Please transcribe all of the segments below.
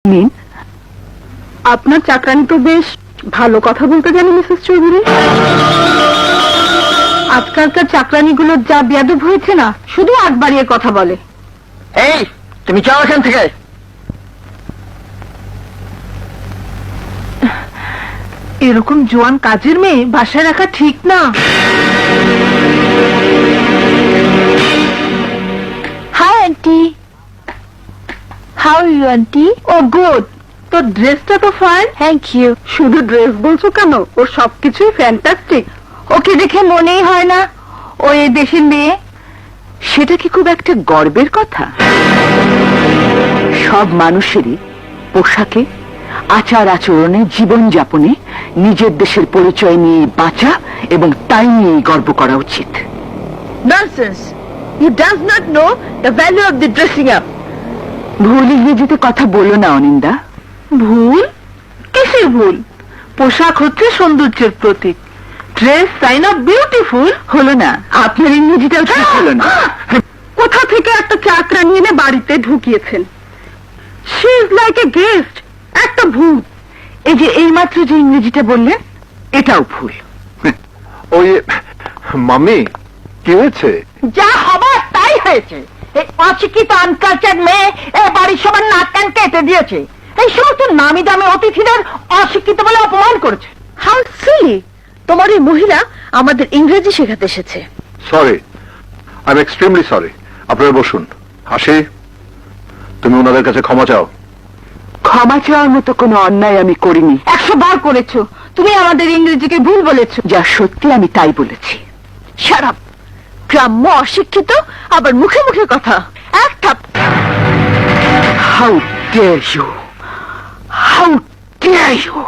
মিন, আপনার চাকরানি তো বেশ ভালো কথা বলতে জানে মিসেস চৌধুরী। আজকালকার চাকরানিগুলোর যা বেয়াদব হয়েছে না, শুধু আগ বাড়িয়ে কথা বলে। এই তুমি যাও এখান থেকে। এরকম জোয়ান কাজের মেয়ে বাসায় রাখা ঠিক না। Hi, Auntie. How are you, Auntie? Oh good, তোর ড্রেসটা তো ফাইন। Thank you. শুধু ড্রেস বলছো কেন, ওর সবকিছুই ফ্যান্টাস্টিক। ওকে দেখে মনেই হয় না ও এই দেশের মেয়ে। সেটা কি খুব একটা গর্বের কথা? সব মানুষেরই পোশাকে, আচার আচরণে, জীবন যাপনে নিজের দেশের পরিচয় নিয়ে বাঁচা এবং তাই নিয়ে গর্ব করা উচিত। Nonsense. He does not know the value of the dressing up. ভুল ইংরেজিতে কথা বলো না অনিন্দা। ভুল? কিসের ভুল? পোশাক হচ্ছে সৌন্দর্যের প্রতীক। Dress sign of beautiful. হলো না, আপনার ইংরেজিটাও ঠিক হলো না। কোথা থেকে একটা চাকরানি এনে বাড়িতে ঢুকিয়েছেন? She is like a guest, একটা ভূত। এই যে এইমাত্র যে ইংরেজিটা বললেন, এটাও ভুল। ওই মাম্মি, কি হয়েছে? যা হবার তাই হয়েছে। এই অশিক্ষিত আনকালচার মেয়ে এ বাড়ির সবার নাক কান কেটে দিয়েছে। এই সমস্ত নামি দামি অতিথিদের অশিক্ষিত বলে অপমান করেছে। How silly. তোমার এই মহিলা আমাদের ইংরেজি শেখাতে এসেছে। Sorry, I am extremely sorry. আপনারা বসুন। হাসি, তুমি ওনাদের কাছে ক্ষমা চাও। ক্ষমা চাওয়ার মতো কোনো অন্যায় আমি করিনি। 100 বার করেছো। তুমি আমাদের ইংরেজিকে ভুল বলেছো। যা সত্যি আমি তাই বলেছি। শারাপ, গ্রাম্য অশিক্ষিত, আবার মুখে মুখে কথা। এক থাপ। How dare you? How dare you?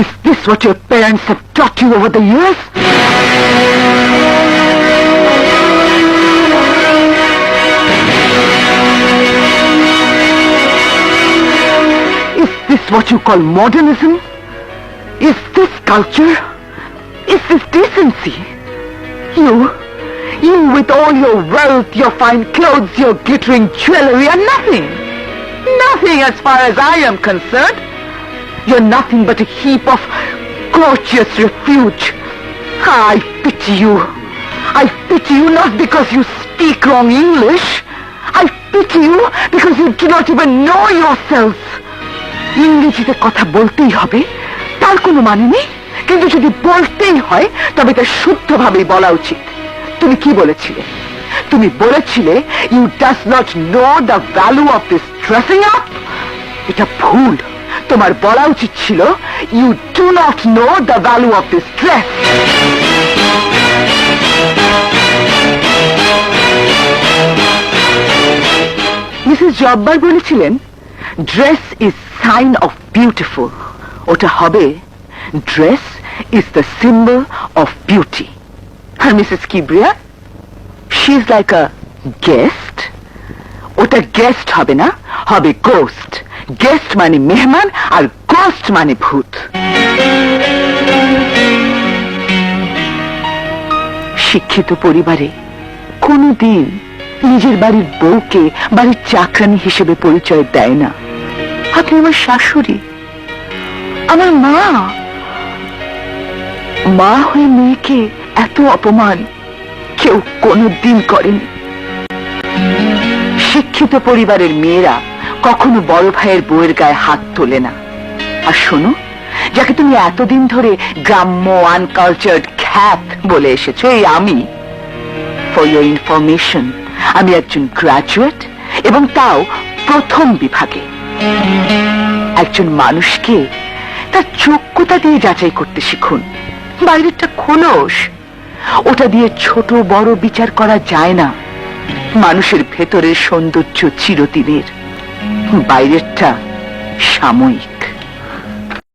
Is this what your parents have taught you over the years? Is this what you call modernism? Is this culture? Is this decency? You with all your wealth, your fine clothes, your glittering jewelry are nothing. Nothing as far as I am concerned. You're nothing but a heap of gorgeous refuge. I pity you. I pity you not because you speak wrong English. I pity you because you do not even know yourself. ইংরেজিতে কথা বলতেই হবে তার কোনো মানে নেই, কিন্তু যদি বলতেই হয় তবে তা শুদ্ধভাবেই বলা উচিত। তুমি কি বলেছিলে? তুমি বলেছিলে you does not know the value of this dressing up. এটা ভুল। তোমার বলা উচিত ছিল you do not know the value of this dress. Mrs Jabbar বলেছিলেন dress is sign of beautiful. ওটা হবে dress is the symbol of beauty. আর Mrs Kibria, she is like a guest. ওটা গেস্ট হবে না, হবে গোস্ট। গেস্ট মানে মেহমান আর গোস্ট মানে ভূত। শিক্ষিত পরিবারে কোনদিন নিজের বাড়ির বউকে বাড়ির চাকরানি হিসেবে পরিচয় দেয় না। আপনি আমার শাশুড়ি, আমার মা। মা হয়ে মেয়েকে এত অপমান কেউ কোনদিন করেনি। শিক্ষিত পরিবারের মেয়েরা কখনো বড় ভাইয়ের বউয়ের গায়ে হাত তোলে না। আর শোনো, যাকে তুমি এতদিন ধরে গ্রাম্য আনকালচার্ড খ্যাত বলে এসেছো, এই আমি, ফর ইয়োর ইনফরমেশন, আমি একজন গ্রাজুয়েট, এবং তাও প্রথম বিভাগে। একজন মানুষকে তার যোগ্যতা দিয়ে যাচাই করতে শিখুন। বাইরেরটা খোলস, ওটা দিয়ে ছোট বড় বিচার করা যায় না। মানুষের ভেতরের সৌন্দর্য চিরদিনের, বাইরেরটা সাময়িক।